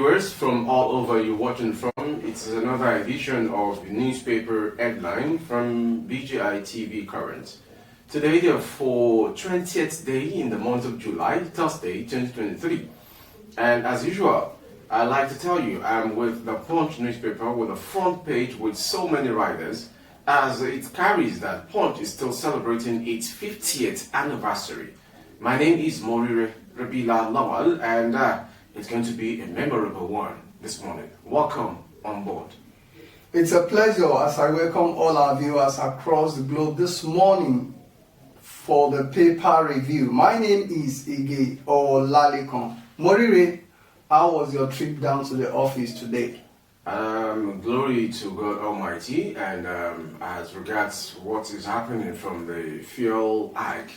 viewers from all over you're watching from. It's another edition of the newspaper headline from BGI TV Current. Today, for 20th day in the month of July, Thursday, 2023. And as usual, I'd like to tell you I'm with the Punch newspaper with a front page with so many writers, as it carries that Punch is still celebrating its 50th anniversary. My name is Morire Rabila Lawal, and it's going to be a memorable one this morning. Welcome on board. It's a pleasure as I welcome all our viewers across the globe this morning for the paper review. My name is Ige Olalikon. Morire, how was your trip down to the office today? Glory to God Almighty, and as regards what is happening from the fuel hike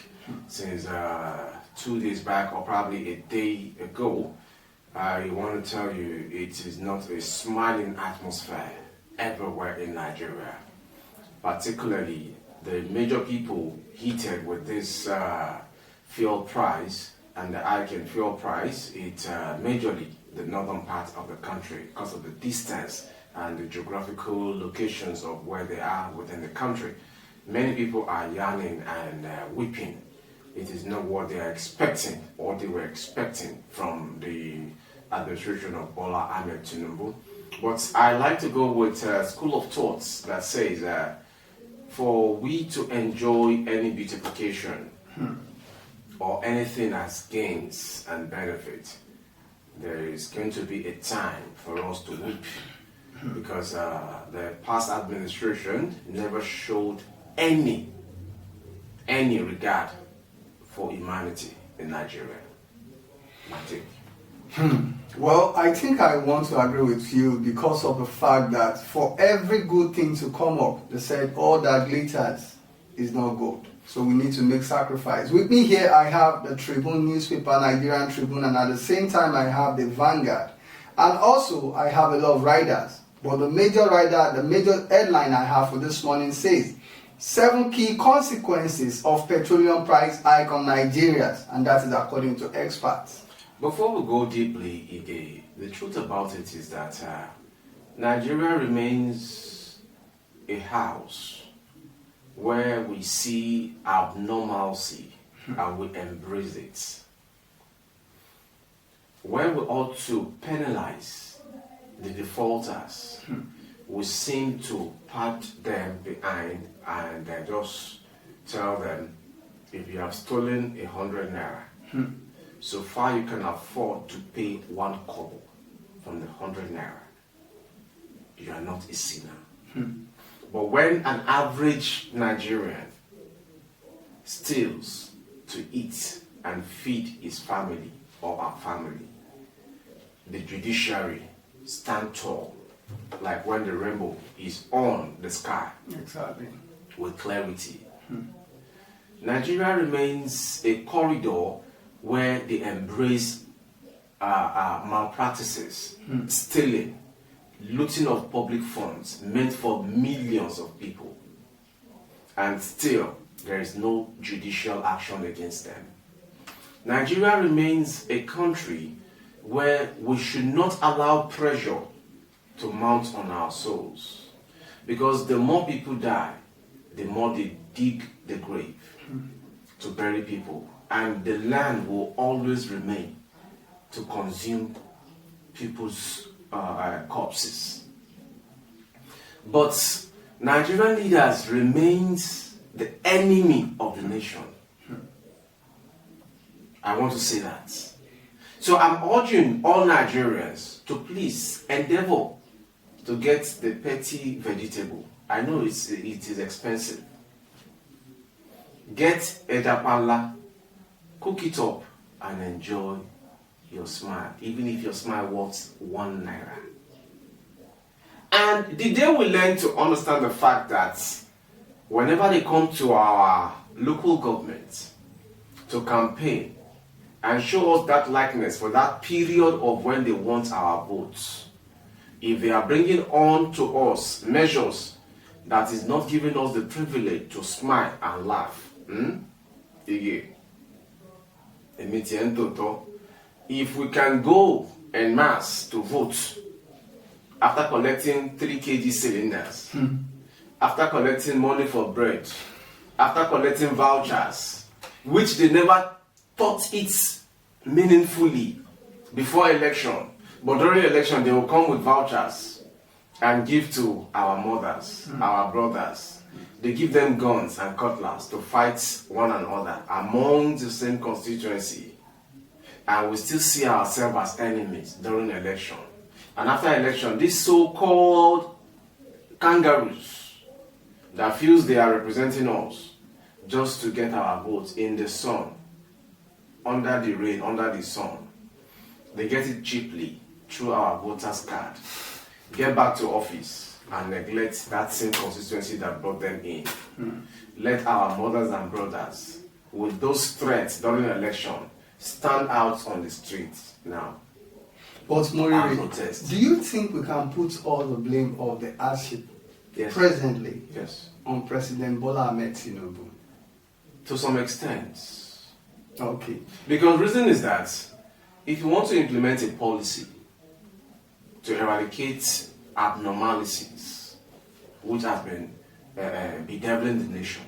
since 2 days back or probably a day ago, I want to tell you it is not a smiling atmosphere everywhere in Nigeria. Particularly the major people heated with this fuel price and the hike in fuel price, it's majorly the northern part of the country because of the distance and the geographical locations of where they are within the country. Many people are yearning and weeping. It is not what they are expecting or they were expecting from the administration of Bola Ahmed Tinubu. But I like to go with a school of thoughts that says for we to enjoy any beautification or anything as gains and benefit, there is going to be a time for us to weep, because the past administration never showed any regard for humanity in Nigeria. My take. Well, I think I want to agree with you because of the fact that for every good thing to come up, they said all that glitters is not gold. So we need to make sacrifice. With me here, I have the Tribune newspaper, Nigerian Tribune, and at the same time, I have the Vanguard. And also, I have a lot of riders. But the major headline I have for this morning says, 7 key consequences of petroleum price hike on Nigerians. And that is according to experts. Before we go deeply, Ige, the truth about it is that Nigeria remains a house where we see abnormalcy and we embrace it. Where we ought to penalize the defaulters, we seem to pat them behind and just tell them, if you have stolen 100 naira, so far you can afford to pay 1 kobo from the 100 naira, you are not a sinner. But when an average Nigerian steals to eat and feed his family or our family, the judiciary stand tall, like when the rainbow is on the sky. Exactly. With clarity. Nigeria remains a corridor where they embrace malpractices, stealing, looting of public funds meant for millions of people, and still there is no judicial action against them. Nigeria remains a country where we should not allow pressure to mount on our souls, because the more people die, the more they dig the grave to bury people, and the land will always remain to consume people's corpses. But Nigerian leaders remains the enemy of the nation. I want to say that. So I'm urging all Nigerians to please endeavor to get the petty vegetable. I know it is expensive. Get edapala, cook it up, and enjoy your smile, even if your smile worth 1 naira. And the day we learn to understand the fact that whenever they come to our local government to campaign and show us that likeness for that period of when they want our votes, if they are bringing on to us measures that is not giving us the privilege to smile and laugh, if we can go en masse to vote after collecting 3 kg cylinders, after collecting money for bread, after collecting vouchers, which they never thought it meaningfully before election. But during election, they will come with vouchers and give to our mothers, our brothers. They give them guns and cutlass to fight one another among the same constituency. And we still see ourselves as enemies during election. And after election, these so-called kangaroos that feels they are representing us just to get our votes in the sun, under the rain, under the sun. They get it cheaply through our voters card, get back to office and neglect that same constituency that brought them in. Let our mothers and brothers with those threats during election stand out on the streets now. But Moriri, do you think we can put all the blame of the hardship presently on President Bola Ahmed Tinubu? To some extent. Okay. Because the reason is that if you want to implement a policy to eradicate abnormalities which have been bedeviling the nation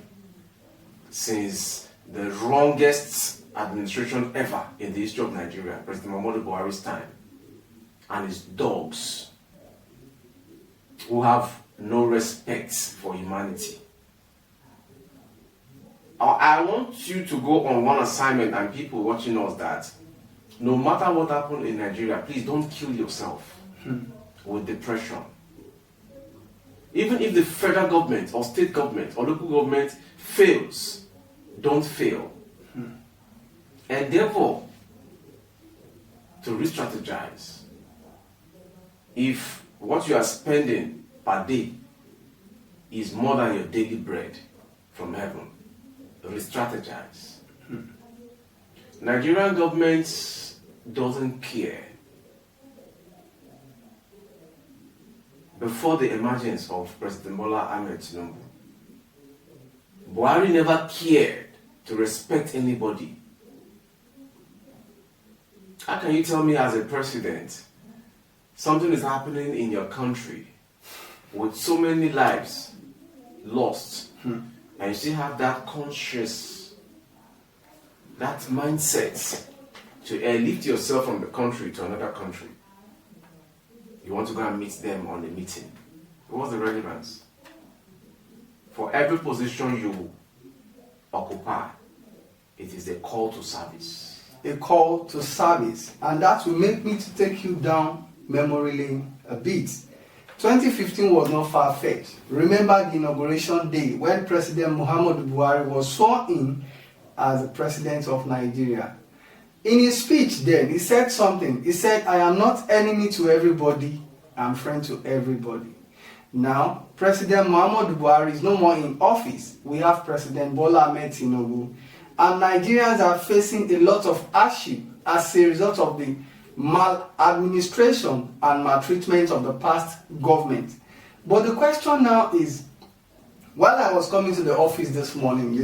since the wrongest administration ever in the history of Nigeria, President Muhammadu Buhari's time, and his dogs who have no respect for humanity. I want you to go on one assignment, and people watching us, that no matter what happened in Nigeria, please don't kill yourself with depression. Even if the federal government or state government or local government fails, don't fail. Endeavor to re-strategize. If what you are spending per day is more than your daily bread from heaven, re-strategize. Nigerian government doesn't care. Before the emergence of President Bola Ahmed Tinubu, Buhari never cared to respect anybody. How can you tell me as a president something is happening in your country with so many lives lost, and you still have that conscious, that mindset to airlift yourself from the country to another country? You want to go and meet them on a meeting. What's the relevance? For every position you occupy, it is a call to service. A call to service. And that will make me to take you down memory lane a bit. 2015 was not far-fetched. Remember the inauguration day when President Muhammadu Buhari was sworn in as the President of Nigeria. In his speech then, he said something. He said, "I am not enemy to everybody, I'm friend to everybody." Now, President Muhammadu Buhari is no more in office. We have President Bola Ahmed Tinubu, and Nigerians are facing a lot of hardship as a result of the maladministration and maltreatment of the past government. But the question now is, while I was coming to the office this morning,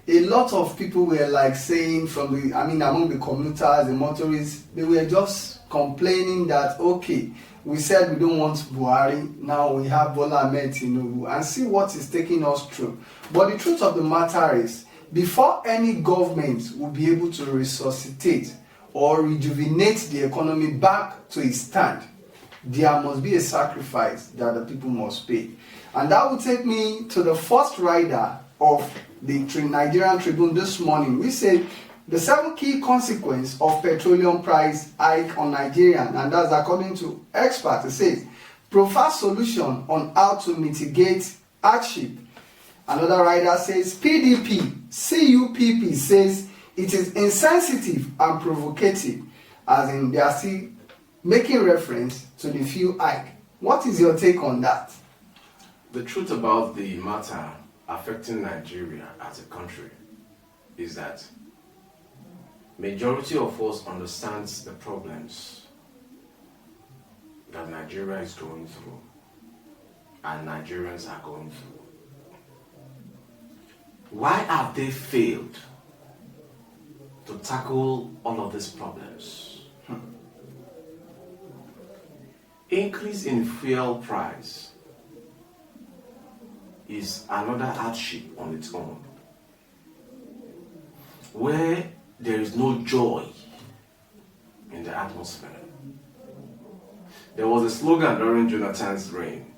a lot of people were like saying among the commuters, the motorists, they were just complaining that, okay, we said we don't want Buhari, now we have Bola Ahmed Tinubu, and see what is taking us through. But the truth of the matter is, before any government will be able to resuscitate or rejuvenate the economy back to its stand, there must be a sacrifice that the people must pay. And that will take me to the first rider of the Nigerian Tribune this morning. We say the 7 key consequences of petroleum price hike on Nigeria, and that's according to experts. It says, provide solution on how to mitigate hardship. Another rider says, PDP, CUPP says it is insensitive and provocative, as in they are still making reference to the fuel hike. What is your take on that? The truth about the matter affecting Nigeria as a country is that majority of us understands the problems that Nigeria is going through and Nigerians are going through. Why have they failed to tackle all of these problems? increase in fuel price is another hardship on its own, where there is no joy in the atmosphere. There was a slogan during Jonathan's reign: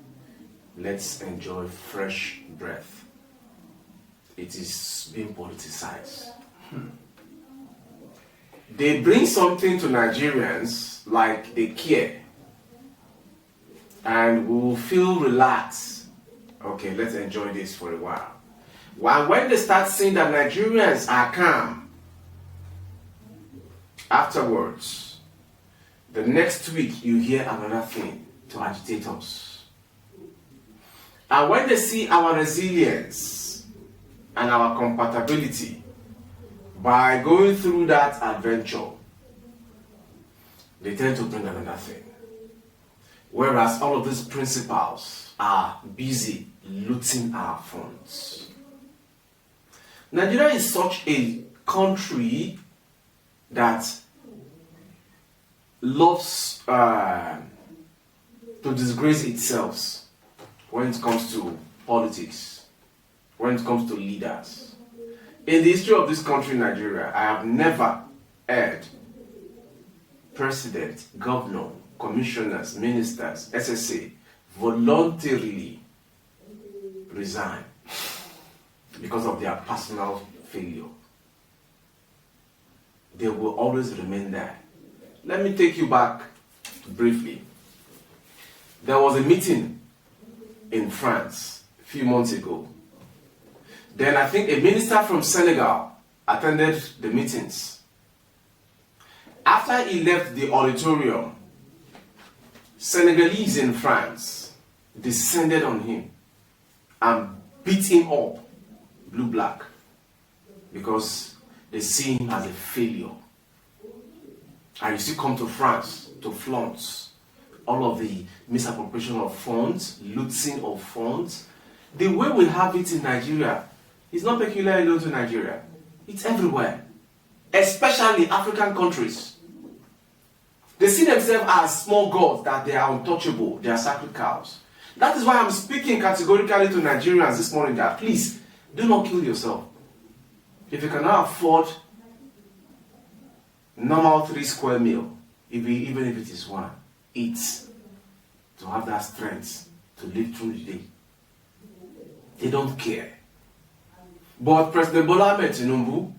let's enjoy fresh breath. It is being politicized. They bring something to Nigerians like they care, and we will feel relaxed. Okay, let's enjoy this for a while. When they start seeing that Nigerians are calm, afterwards, the next week you hear another thing to agitate us. And when they see our resilience and our compatibility by going through that adventure, they tend to bring another thing. Whereas all of these principals are busy looting our funds. Nigeria is such a country that loves to disgrace itself when it comes to politics, when it comes to leaders. In the history of this country, Nigeria, I have never heard president, governor, commissioners, ministers, SSA voluntarily resign because of their personal failure. They will always remain there. Let me take you back briefly. There was a meeting in France a few months ago. Then I think a minister from Senegal attended the meetings. After he left the auditorium, Senegalese in France descended on him and beat him up, blue-black, because they see him as a failure. And you still come to France to flaunt all of the misappropriation of funds, looting of funds. The way we have it in Nigeria is not peculiar alone to Nigeria. It's everywhere, especially African countries. They see themselves as small gods, that they are untouchable, they are sacred cows. That is why I'm speaking categorically to Nigerians this morning that please, do not kill yourself. If you cannot afford normal 3 square meal, even if it is one, eat to have that strength to live through the day. They don't care. But President Bola Ahmed Tinubu,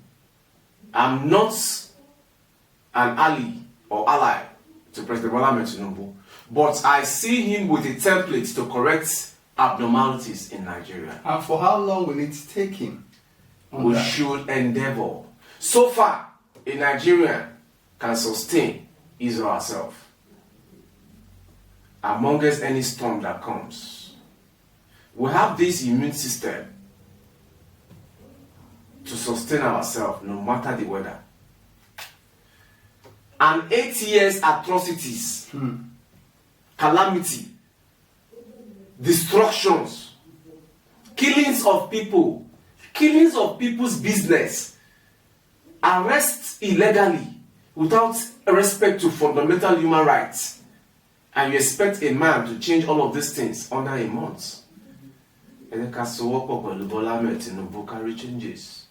I'm not an ally or ally to President Bola Ahmed Tinubu, but I see him with a template to correct abnormalities in Nigeria. And for how long will it take him? We should endeavor. So far, a Nigerian can sustain his or herself amongst any storm that comes. We have this immune system to sustain ourselves no matter the weather. And 8 years atrocities, calamity, destructions, killings of people, killings of people's business, arrests illegally without respect to fundamental human rights, and you expect a man to change all of these things under a month. And then carry changes.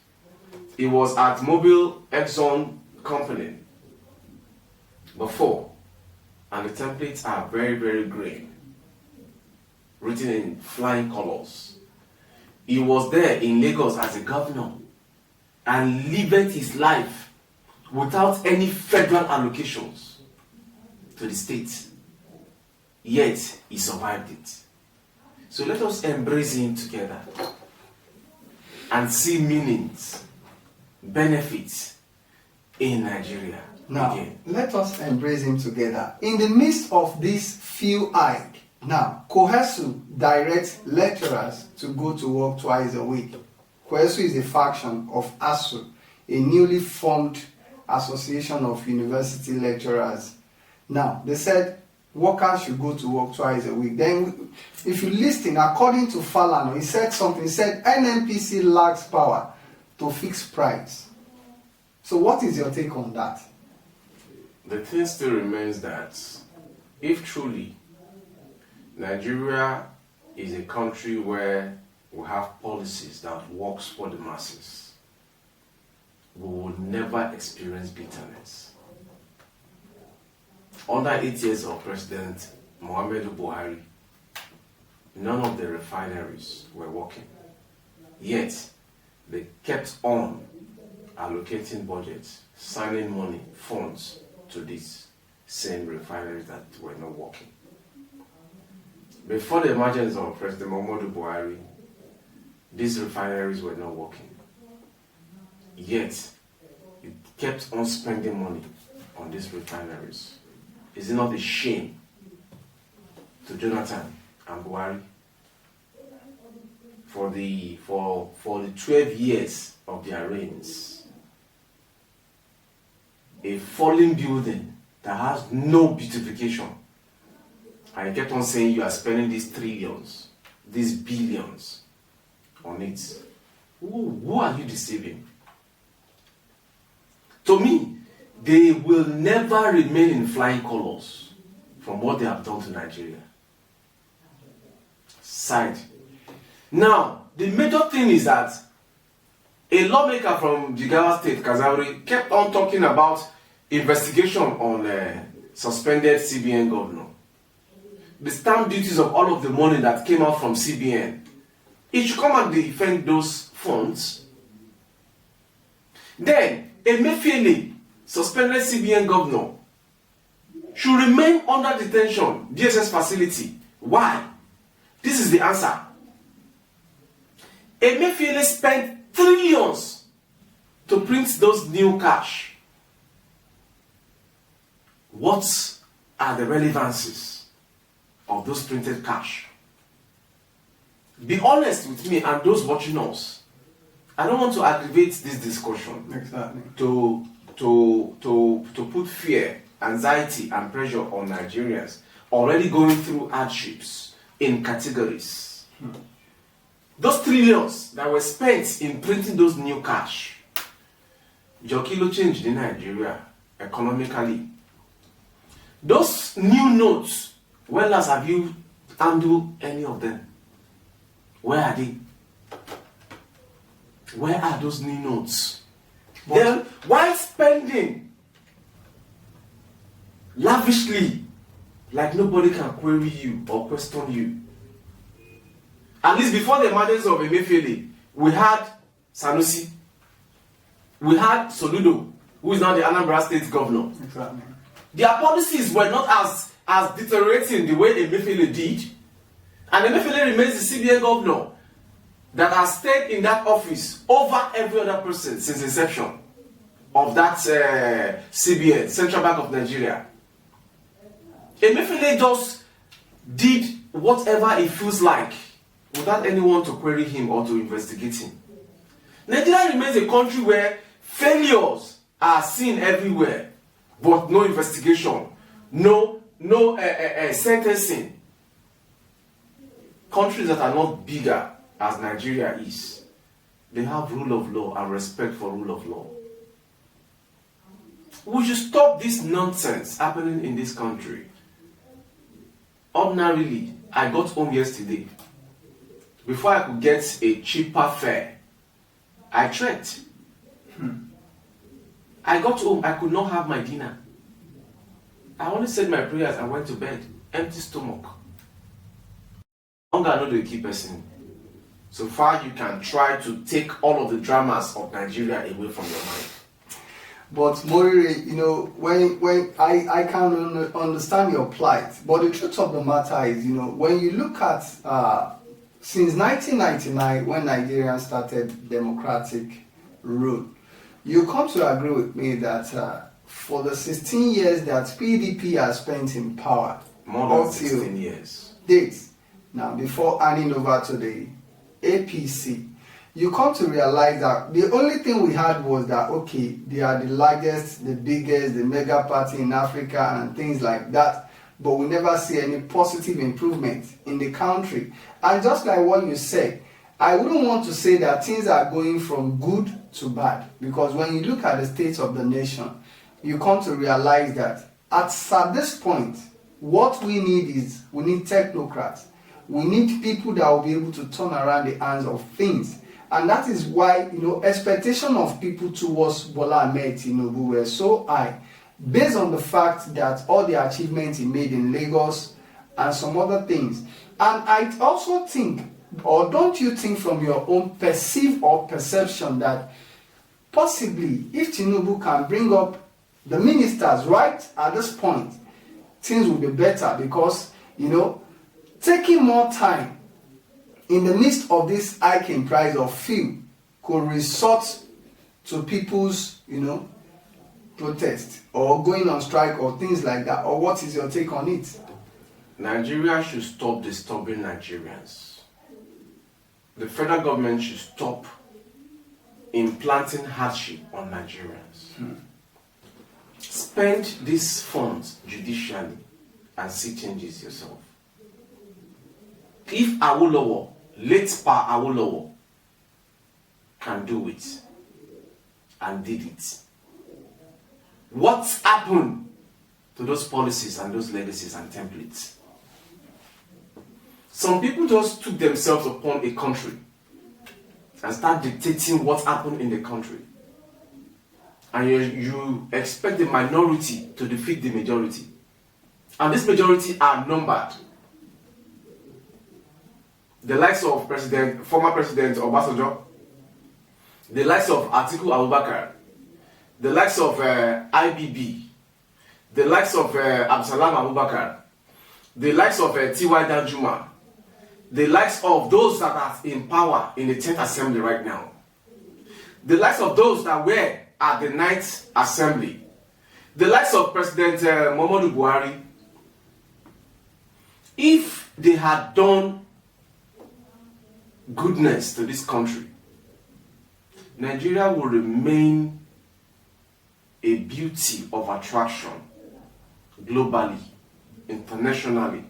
It was at Mobile Exxon Company before, and the templates are very, very green, written in flying colors. He was there in Lagos as a governor and lived his life without any federal allocations to the state. Yet he survived it. So let us embrace him together and see meanings, benefits in Nigeria. Now, again. let us embrace him together. In the midst of this few hike, now, Kohesu directs lecturers to go to work twice a week. Kohesu is a faction of ASU, a newly formed association of university lecturers. Now, they said workers should go to work twice a week. Then, if you listen, according to Falana, he said something. He said NNPC lacks power to fix price. So what is your take on that? The thing still remains that if truly Nigeria is a country where we have policies that works for the masses. We will never experience bitterness. Under 8 years of President Muhammadu Buhari, none of the refineries were working. Yet, they kept on allocating budgets, signing money, funds to these same refineries that were not working. Before the emergence of President Muhammadu Buhari, these refineries were not working. Yet, it kept on spending money on these refineries. Is it not a shame to Jonathan and Buhari for the 12 years of their reigns? A falling building that has no beautification. I kept on saying you are spending these trillions, these billions on it. Who are you deceiving? To me, they will never remain in flying colors from what they have done to Nigeria. Side. Now, the major thing is that a lawmaker from Jigawa State, Kazauri, kept on talking about investigation on suspended CBN governor. The stamp duties of all of the money that came out from CBN. It should come and defend those funds. Then, Mele, suspended CBN governor, should remain under detention, DSS facility. Why? This is the answer. Mele spent trillions to print those new cash. What are the relevances of those printed cash? Be honest with me and those watching us. I don't want to aggravate this discussion. Exactly. To put fear, anxiety, and pressure on Nigerians already going through hardships in categories. Those trillions that were spent in printing those new cash, Jokilo changed in Nigeria economically. Those new notes, when last have you handled any of them? Where are they? Where are those new notes? Then, why spending lavishly like nobody can query you or question you? At least before the emergence of Mele, we had Sanusi, we had Soludo, who is now the Anambra State governor. Exactly. Their policies were not as deteriorating the way Mele did, and Mele remains the CBN governor that has stayed in that office over every other person since inception of that CBN, Central Bank of Nigeria. Mele just did whatever it feels like without anyone to query him or to investigate him. Nigeria remains a country where failures are seen everywhere, but no investigation, no sentencing. Countries that are not bigger as Nigeria is, they have rule of law and respect for rule of law. We should stop this nonsense happening in this country. Ordinarily, I got home yesterday. Before I could get a cheaper fare, I trekked. I got home, I could not have my dinner. I only said my prayers and went to bed, empty stomach. Hunger not the key person. So far, you can try to take all of the dramas of Nigeria away from your mind. But Morire, when I can understand your plight, but the truth of the matter is, when you look at since 1999, when Nigeria started democratic rule, you come to agree with me that for the 16 years that PDP has spent in power, more than 16 years. Dates. Now, before handing over to the APC, you come to realize that the only thing we had was that, okay, they are the largest, the biggest, the mega party in Africa and things like that, but we never see any positive improvement in the country. And just like what you said, I wouldn't want to say that things are going from good to bad, because when you look at the state of the nation, you come to realize that at this point, What we need technocrats. We need people that will be able to turn around the hands of things. And that is why, expectation of people towards Bola Ahmed Tinubu were so high, based on the fact that all the achievements he made in Lagos and some other things. And I also think, or don't you think from your own perceive or perception, that possibly if Tinubu can bring up the ministers right at this point, things will be better, because taking more time in the midst of this hiking price of fuel could resort to people's protest or going on strike or things like that. Or what is your take on it? Nigeria should stop disturbing Nigerians. The federal government should stop implanting hardship on Nigerians. Spend these funds judicially and see changes yourself. If Awolowo, late Pa Awolowo, can do it and did it, what happened to those policies and those legacies and templates? Some people just took themselves upon a country and start dictating what happened in the country. And you expect the minority to defeat the majority. And this majority are numbered. The likes of former President Obasanjo, the likes of Atiku Abubakar, the likes of IBB, the likes of Absalam Abubakar, the likes of T.Y. Danjuma, the likes of those that are in power in the 10th Assembly right now, the likes of those that were at the 9th Assembly, the likes of President Muhammadu Buhari. If they had done goodness to this country, Nigeria will remain a beauty of attraction globally, internationally,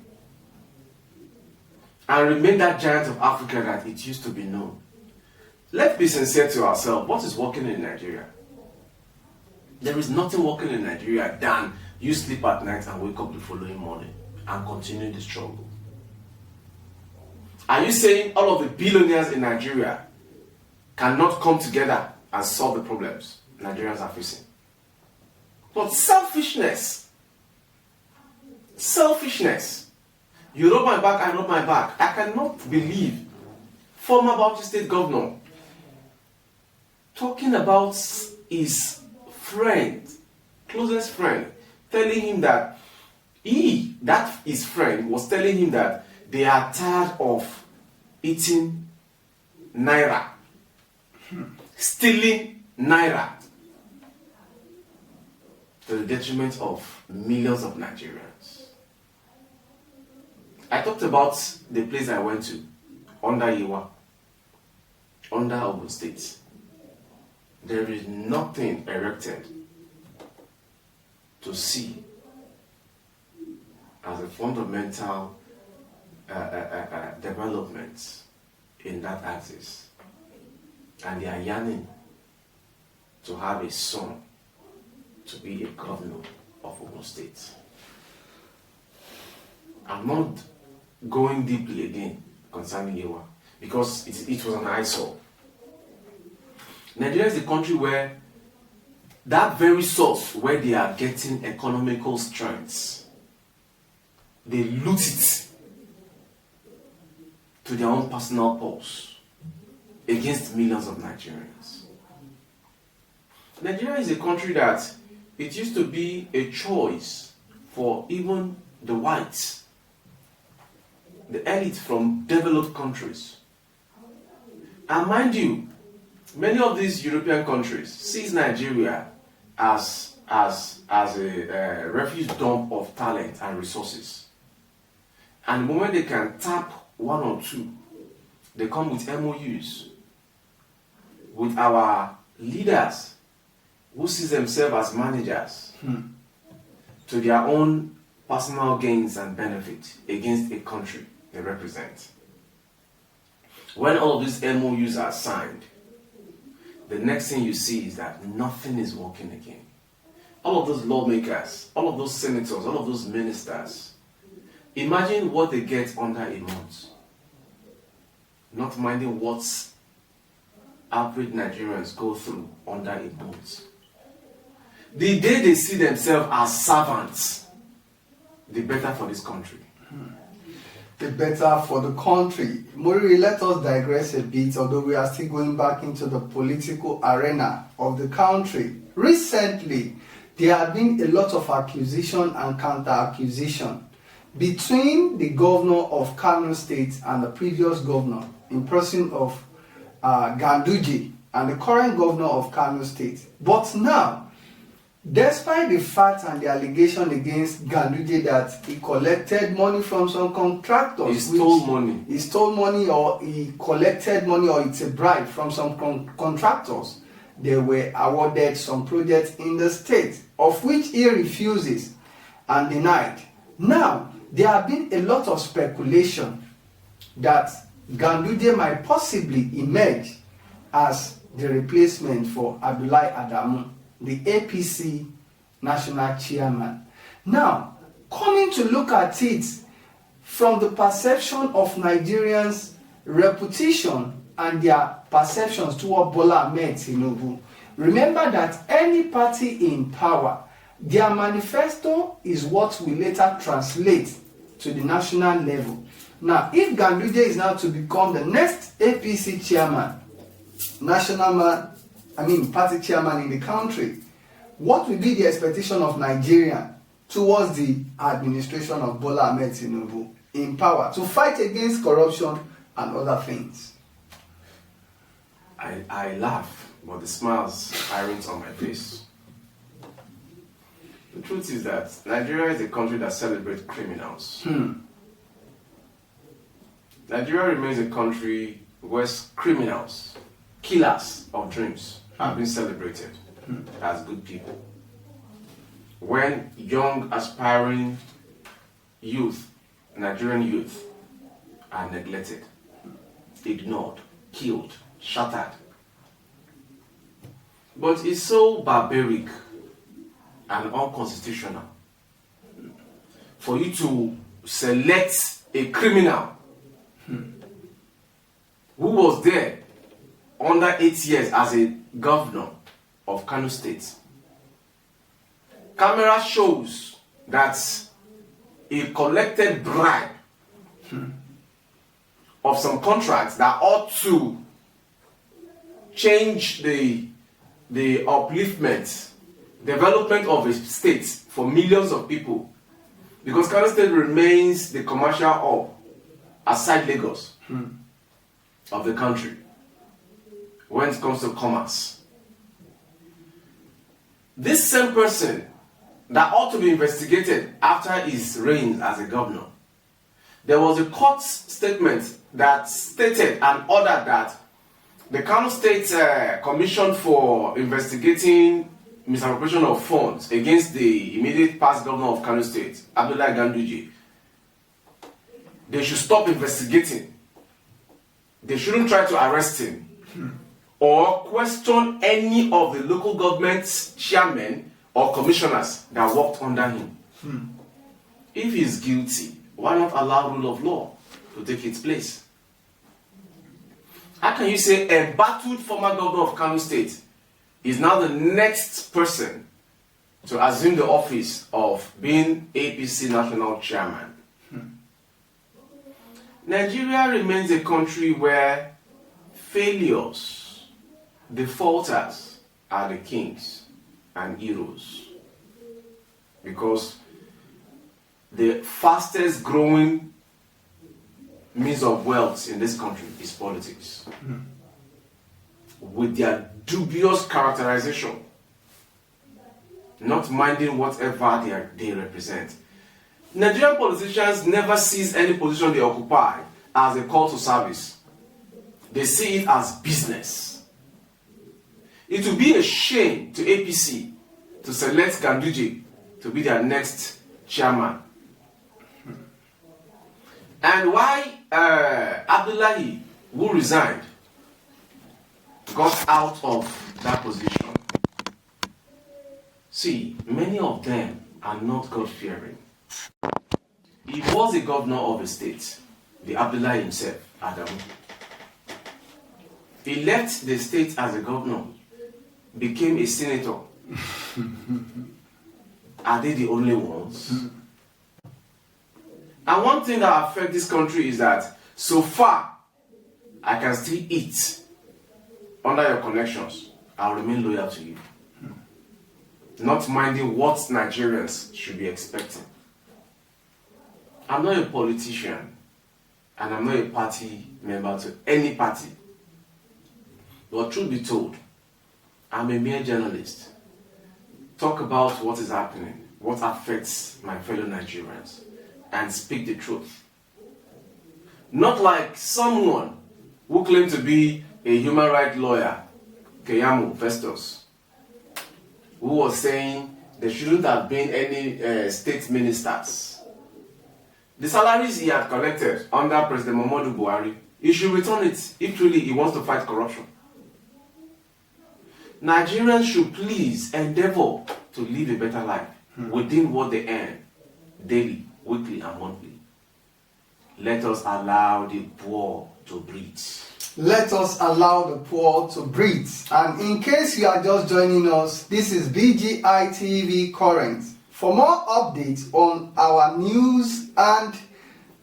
and remain that giant of Africa that it used to be known. Let's be sincere to ourselves. What is working in Nigeria? There is nothing working in Nigeria than you sleep at night and wake up the following morning and continue the struggle. Are you saying all of the billionaires in Nigeria cannot come together and solve the problems Nigerians are facing? But selfishness. You rub my back, I rub my back. I cannot believe former Bauchi State Governor talking about his friend, closest friend, telling him that his friend was telling him that they are tired of eating naira, stealing naira, to the detriment of millions of Nigerians. I talked about the place I went to, under Yewa, under Ogun State. There is nothing erected to see as a fundamental development in that axis. And they are yearning to have a son to be a governor of Ogun State. I'm not going deeply again concerning Yewa, because it was an eyesore. Nigeria is a country where that very source where they are getting economical strengths, they loot it to their own personal purse against millions of Nigerians. Nigeria is a country that it used to be a choice for even the whites, the elite from developed countries. And mind you, many of these European countries sees Nigeria as a refuge dump of talent and resources. And the moment they can tap one or two, they come with MOUs with our leaders who see themselves as managers to their own personal gains and benefit against a country they represent. When all of these MOUs are signed, the next thing you see is that nothing is working again. All of those lawmakers, all of those senators, all of those ministers Imagine what they get under a month. Not minding what average Nigerians go through under a month. The day they see themselves as servants, the better for this country. The better for the country. Mori, let us digress a bit, although we are still going back into the political arena of the country. Recently, there have been a lot of accusation and counter-accusation between the governor of Kano State and the previous governor, in person of Ganduje, and the current governor of Kano State. But now, despite the fact and the allegation against Ganduje that he collected money from some contractors, He stole money. He stole money, or he collected money, or it's a bribe from some contractors, they were awarded some projects in the state, of which he refuses and denied. Now, there have been a lot of speculation that Ganduje might possibly emerge as the replacement for Abdullahi Adamu, the APC national chairman. Now, coming to look at it from the perception of Nigerians' reputation and their perceptions toward Bola Ahmed Tinubu, remember that any party in power, their manifesto is what will later translate to the national level. Now, if Ganduje is now to become the next APC chairman, party chairman in the country, what will be the expectation of Nigeria towards the administration of Bola Ahmed Tinubu in power to fight against corruption and other things? I laugh, but the smiles aren't on my face. The truth is that Nigeria is a country that celebrates criminals. Nigeria remains a country where criminals, killers of dreams, have been celebrated as good people. When young, aspiring youth, Nigerian youth, are neglected, ignored, killed, shattered. But it's so barbaric and unconstitutional for you to select a criminal who was there under 8 years as a governor of Kano State. Camera shows that he collected bribe of some contracts that ought to change the upliftment, development of a state for millions of people. Because Kano State remains the commercial hub aside Lagos of the country when it comes to commerce. This same person that ought to be investigated after his reign as a governor, there was a court statement that stated and ordered that the Kano State Commission for investigating misappropriation of funds against the immediate past governor of Kano State, Abdullahi Ganduje, they should stop investigating. They shouldn't try to arrest him or question any of the local government chairmen or commissioners that worked under him. If he's guilty, why not allow rule of law to take its place? How can you say a embattled former governor of Kano State is now the next person to assume the office of being APC national chairman? Nigeria remains a country where failures, defaulters are the kings and heroes. Because the fastest growing means of wealth in this country is politics. With their dubious characterization, not minding whatever they represent. Nigerian politicians never sees any position they occupy as a call to service. They see it as business. It will be a shame to APC to select Ganduje to be their next chairman. And why Abdullahi, who resigned, got out of that position? See, many of them are not God-fearing. He was a governor of a state, the Abdullah himself, Adam. He left the state as a governor, became a senator. Are they the only ones? And one thing that affects this country is that so far, I can still eat under your connections. I'll remain loyal to you. Not minding what Nigerians should be expecting. I'm not a politician, and I'm not a party member to any party. But truth be told, I'm a mere journalist. Talk about what is happening, what affects my fellow Nigerians, and speak the truth. Not like someone who claimed to be a human rights lawyer, Keyamo Festus, who was saying there shouldn't have been any state ministers. The salaries he had collected under President Muhammadu Buhari, he should return it if truly he wants to fight corruption. Nigerians should please endeavor to live a better life within what they earn daily, weekly, and monthly. Let us allow the poor to breathe. Let us allow the poor to breathe. And in case you are just joining us, this is BGI TV Current. For more updates on our news and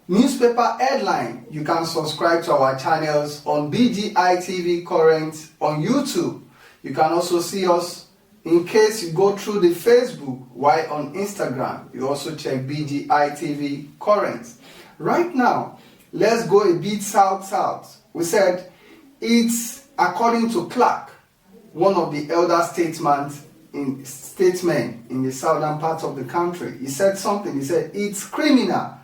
newspaper headline, you can subscribe to our channels on BGI TV Current on YouTube. You can also see us in case you go through the Facebook, while on Instagram, you also check BGI TV Current. Right now, let's go a bit south. We said it's according to Clark, one of the elder statesmen in the southern part of the country. He said something. He said it's criminal,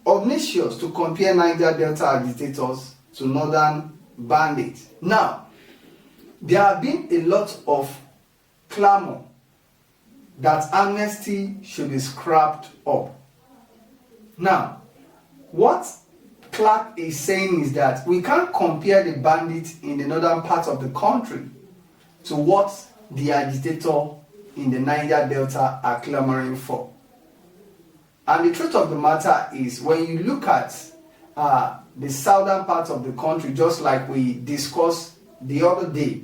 obnoxious to compare Niger Delta agitators to northern bandits. Now, there have been a lot of clamor that amnesty should be scrapped up. Now, what Clark is saying is that we can't compare the bandits in the northern part of the country to what the agitator in the Niger Delta are clamoring for. And the truth of the matter is, when you look at the southern part of the country, just like we discussed the other day,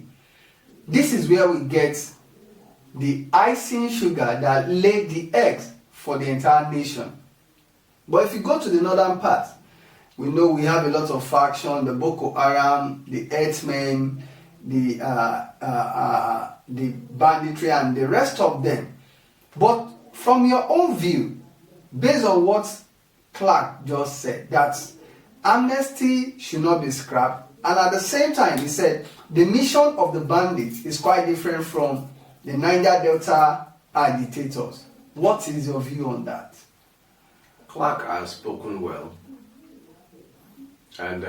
this is where we get the icing sugar that laid the eggs for the entire nation. But if you go to the northern part, we know we have a lot of faction, the Boko Haram, the Herdsmen, the banditry, and the rest of them. But from your own view, based on what Clark just said, that amnesty should not be scrapped, and at the same time he said the mission of the bandits is quite different from the Niger Delta agitators. What is your view on that? Clark has spoken well, and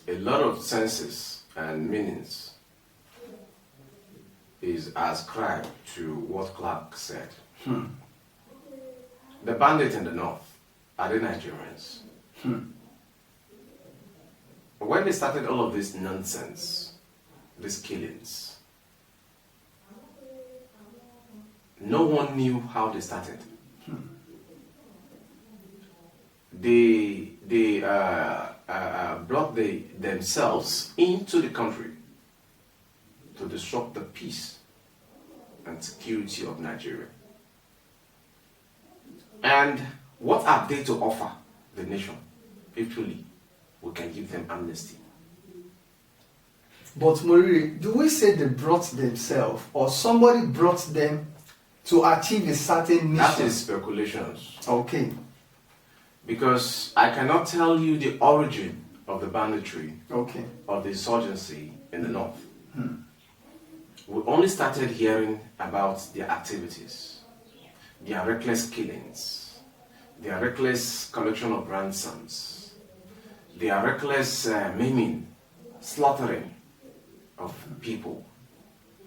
a lot of senses and meanings is ascribed to what Clark said. The bandits in the north, are they Nigerians? When they started all of this nonsense, these killings, no one knew how they started. They brought themselves into the country to disrupt the peace and security of Nigeria. And what have they to offer the nation? If truly we can give them amnesty. But Moriri, do we say they brought themselves, or somebody brought them to achieve a certain mission? That is speculations. Okay. Because I cannot tell you the origin of the banditry, Okay. of the insurgency in the north. We only started hearing about their activities, their reckless killings, their reckless collection of ransoms, their reckless maiming, slaughtering of people.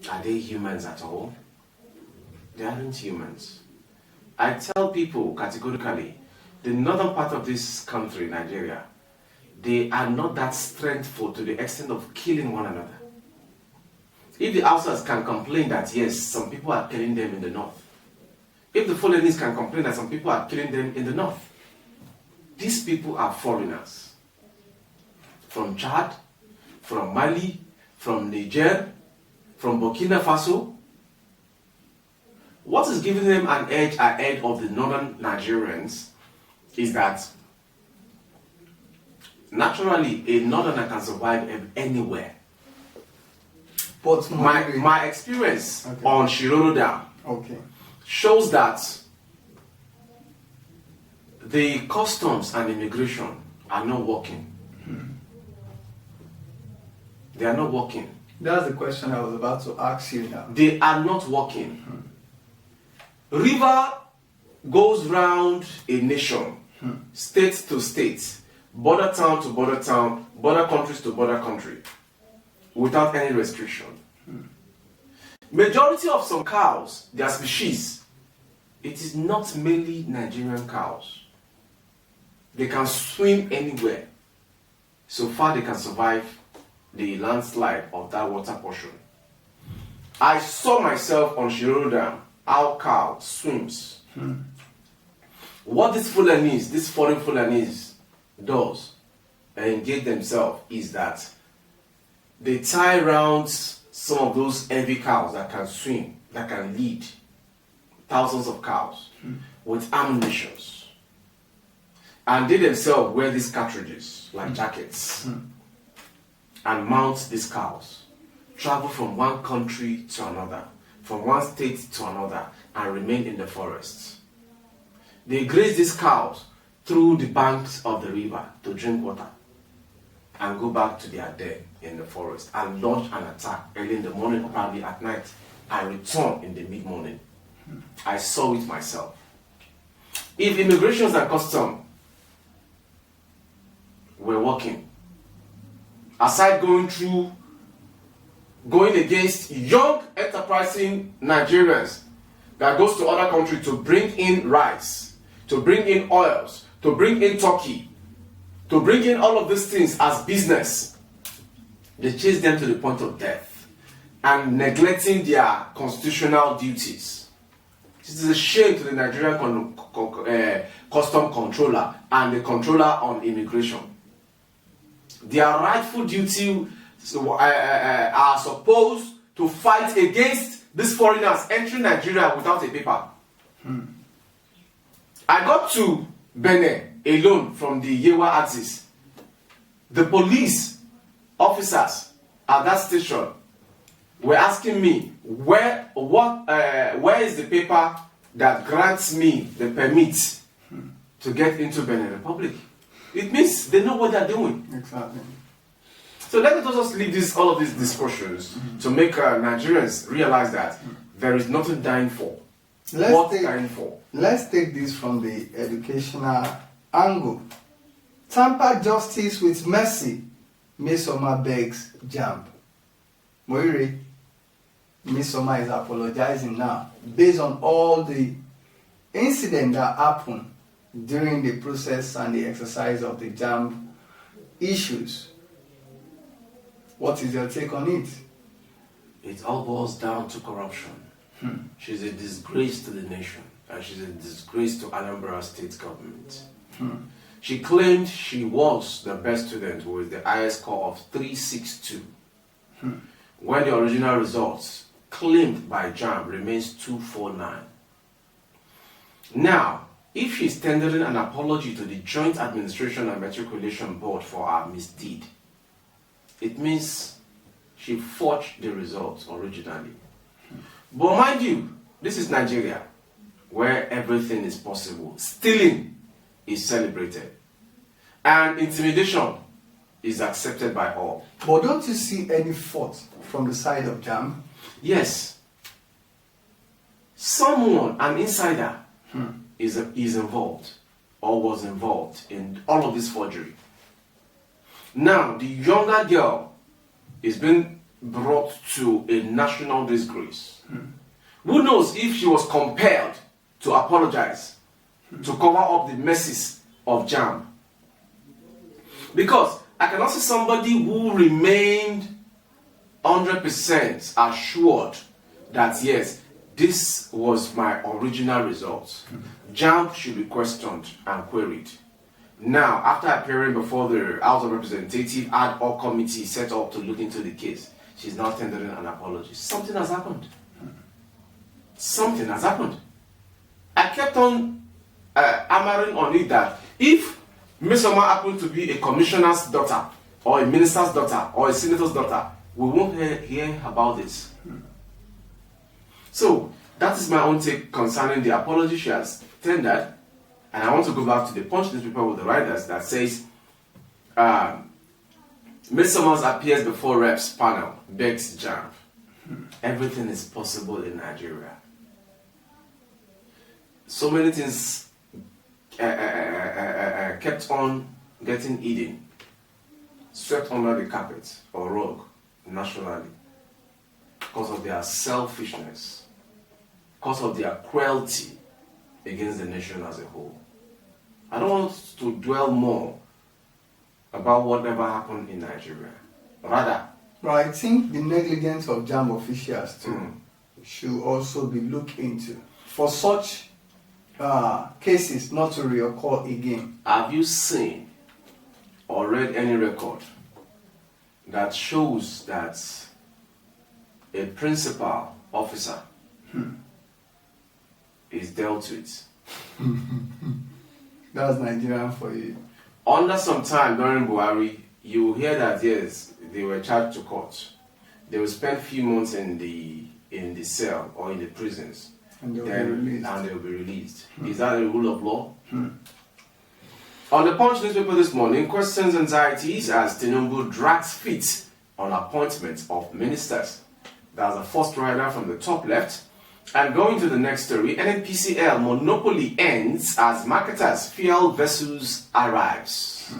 Are they humans at all? They aren't humans. I tell people categorically, the northern part of this country, Nigeria, they are not that strengthful to the extent of killing one another. If the outsiders can complain that yes, some people are killing them in the north, If the Fulanese can complain that some people are killing them in the north, these people are foreigners. From Chad, from Mali, from Niger, from Burkina Faso. What is giving them an edge ahead of the northern Nigerians is that naturally a northerner can survive anywhere. But My experience on Shiroro Dam shows that the customs and immigration are not working. They are not working. That's the question I was about to ask you now. They are not working. River goes round a nation, state to state, border town to border town, border countries to border country, without any restriction. Majority of some cows, their species, it is not mainly Nigerian cows. They can swim anywhere. So far they can survive the landslide of that water portion. I saw myself on Shiroro Dam how cow swims. What this Fulanese, this foreign Fulanese does and engage themselves is that they tie around some of those heavy cows that can swim, that can lead thousands of cows with ammunitions. And they themselves wear these cartridges like jackets and mount these cows, travel from one country to another, from one state to another, and remain in the forests. They graze these cows through the banks of the river to drink water and go back to their den in the forest and launch an attack early in the morning or probably at night and return in the mid-morning. I saw it myself. If immigrations and custom were working, aside going against young enterprising Nigerians that goes to other countries to bring in rice, to bring in oils, to bring in turkey, to bring in all of these things as business, they chase them to the point of death and neglecting their constitutional duties. This is a shame to the Nigerian custom controller and the controller on immigration. Their rightful duty are supposed to fight against these foreigners entering Nigeria without a paper. I got to Benin alone from the Yewa axis. The police officers at that station were asking me where is the paper that grants me the permit to get into Benin Republic. It means they know what they're doing. Exactly. So let us just leave all of these discussions to make Nigerians realize that there is nothing dying for. Let's take this from the educational angle. Tamper justice with mercy. Misoma begs jump. Moire, Misoma is apologizing now based on all the incidents that happened during the process and the exercise of the JAMB issues. What is your take on it? It all boils down to corruption. She's a disgrace to the nation, and she's a disgrace to Anambra State government. She claimed she was the best student with the highest score of 362, when the original results claimed by JAMB remains 249. Now, if she's tendering an apology to the Joint Administration and Matriculation Board for her misdeed, it means she forged the results originally. But mind you, this is Nigeria, where everything is possible. Stealing is celebrated, and intimidation is accepted by all. But don't you see any fault from the side of JAMB? Yes. Someone, an insider, is involved or was involved in all of this forgery. Now, the younger girl is being brought to a national disgrace. Who knows if she was compelled to apologize to cover up the messes of JAMB? Because I cannot see somebody who remained 100% assured that yes, this was my original result. JAMB should be questioned and queried. Now, after appearing before the House of Representatives ad hoc committee set up to look into the case, she's now tendering an apology. Something has happened. Something has happened. I kept on hammering on it that if Miss Oma happened to be a commissioner's daughter, or a minister's daughter, or a senator's daughter, we won't hear about this. So, that is my own take concerning the apology she has tendered. And I want to go back to the Punch newspaper with the writers that says, Ms. Summers appears before reps panel, begs JAMB. Everything is possible in Nigeria. So many things kept on getting hidden, swept under the carpet or rug nationally because of their selfishness, because of their cruelty against the nation as a whole. I don't want to dwell more about whatever happened in Nigeria. Rather, but I think the negligence of JAMB officials too should also be looked into for such cases not to reoccur again. have you seen or read any record that shows that a principal officer is dealt with? That's Nigerian for you. Under some time during Buhari, you will hear that yes, they were charged to court. They will spend a few months in the cell or in the prisons, And they'll be released. and they will be released. Is that a rule of law? On the Punch newspaper this morning, questions anxieties as Tinubu drags feet on appointments of ministers. That's the first rider from the top left. And going to the next story, NNPCL monopoly ends as marketers fuel vessels arrives.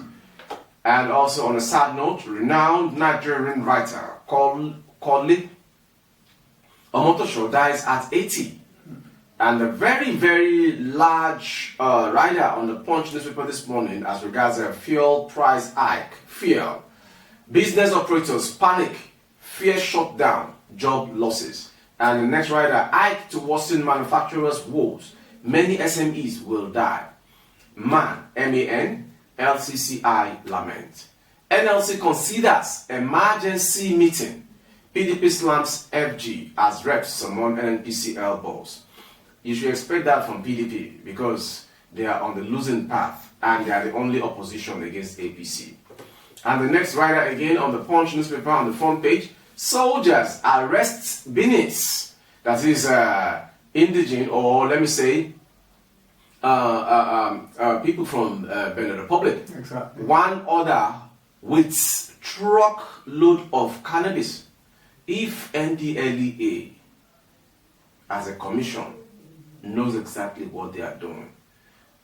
And also on a sad note, renowned Nigerian writer Kole Omotosho dies at 80. And a very, very large rider on the Punch newspaper this morning as regards a fuel price hike. Fuel. Business operators panic, fear shutdown, job losses. And the next rider, hike to worsen manufacturers' woes. Many SMEs will die. MAN, M-A-N, LCCI lament. NLC considers emergency meeting. PDP slams FG as reps summon NNPCL boss. You should expect that from PDP because they are on the losing path and they are the only opposition against APC. And the next rider again on the Punch newspaper on the front page, soldiers arrest Benis, that is indigene, or let me say, people from Benin Republic. Exactly. One other with truckload of cannabis. If NDLEA, as a commission, knows exactly what they are doing,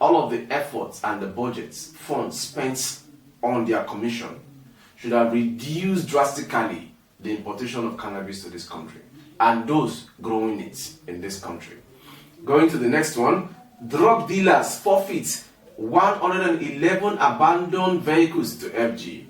all of the efforts and the budgets, funds spent on their commission should have reduced drastically the importation of cannabis to this country and those growing it in this country. Going to the next one, drug dealers forfeit 111 abandoned vehicles to FG.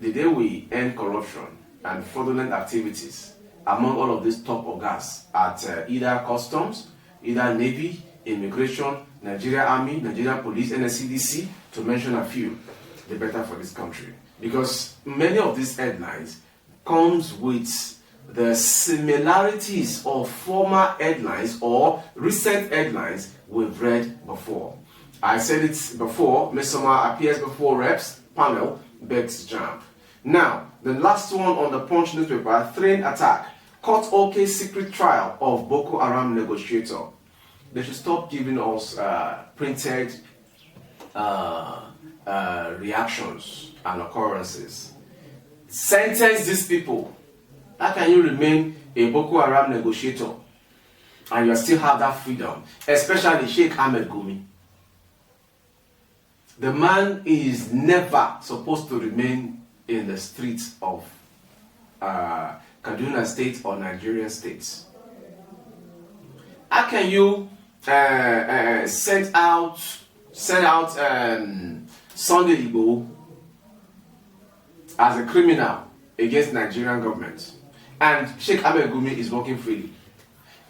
The day we end corruption and fraudulent activities among all of these top ogas at either customs, either navy, immigration, Nigeria Army, Nigeria Police, NSCDC, to mention a few, the better for this country. Because many of these headlines comes with the similarities of former headlines or recent headlines we've read before. I said it before, Ms. Soma appears before reps, panel, begs JAMB. Now, the last one on the Punch newspaper, train attack, court OK secret trial of Boko Haram negotiator. They should stop giving us printed reactions and occurrences. Sentence these people. How can you remain a Boko Haram negotiator and you still have that freedom? Especially Sheikh Ahmed Gumi. The man is never supposed to remain in the streets of Kaduna State or Nigerian states. How can you send out Sunday Igbo as a criminal against Nigerian government, and Sheikh Ahmed Gumi is working freely?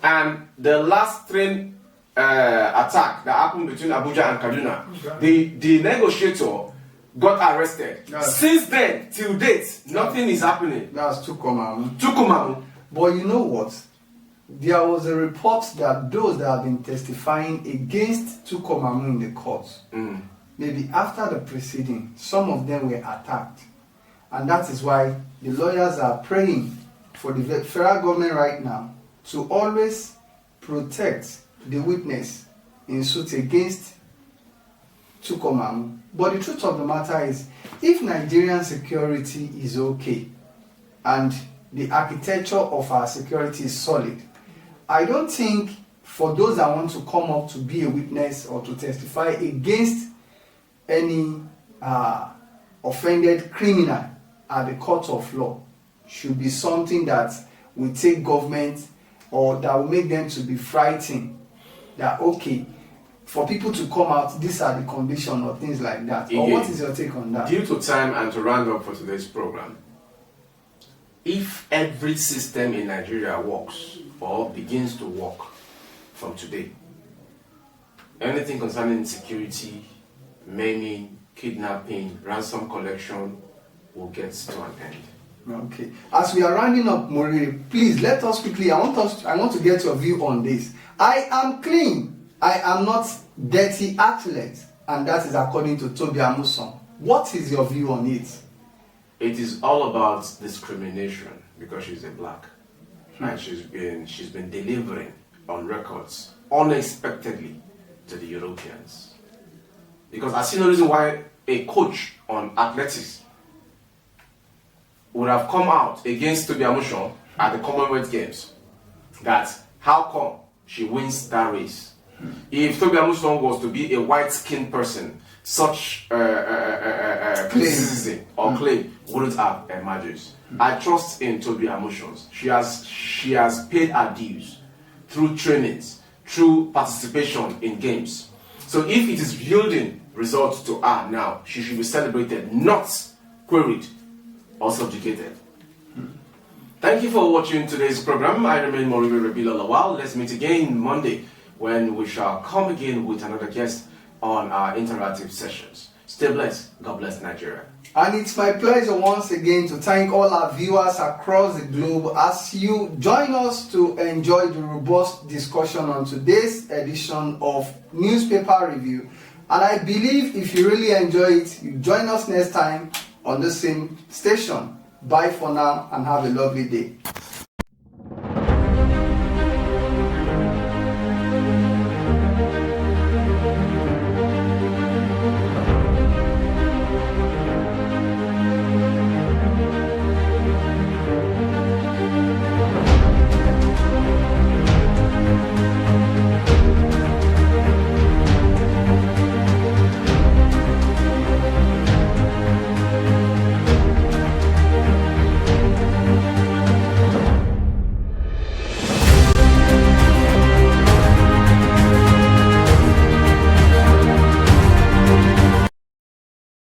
And the last train attack that happened between Abuja and Kaduna, the negotiator got arrested. Since then, till date, nothing is happening. That's Tukomamu. Tukumamu. But you know what? There was a report that those that have been testifying against Tukomamu in the courts, maybe after the proceeding, some of them were attacked. And that is why the lawyers are praying for the federal government right now to always protect the witness in suit against Tukomamu. But the truth of the matter is, if Nigerian security is okay and the architecture of our security is solid, I don't think for those that want to come up to be a witness or to testify against any offended criminal at the court of law should be something that will take government or that will make them to be frightened that, okay, for people to come out, these are the conditions or things like that. Again, or what is your take on that? Due to time and to round up for today's program, if every system in Nigeria works or begins to work from today, anything concerning security, maiming, kidnapping, ransom collection will get to an end. Okay. As we are rounding up, Mori, please let us quickly. I want to get your view on this. I am clean. I am not dirty athlete, and that is according to Toby Amuson. What is your view on it? It is all about discrimination because she's a black, and she's been delivering on records unexpectedly to the Europeans. Because I see no reason why a coach on athletics would have come out against Toby Amuson at the Commonwealth Games. That how come she wins that race? If Toby Amuson was to be a white-skinned person, such criticism or claim wouldn't have emerged. I trust in Toby Amuson. She has paid her dues through trainings, through participation in games. So if it is yielding results to her now, she should be celebrated, not queried or subjugated. Thank you for watching today's program. I remain Moribe Rabila Lawal. Let's meet again Monday when we shall come again with another guest on our interactive sessions. Stay blessed. God bless Nigeria. And it's my pleasure once again to thank all our viewers across the globe as you join us to enjoy the robust discussion on today's edition of Newspaper Review. And I believe if you really enjoy it, you join us next time on the same station. Bye for now and have a lovely day.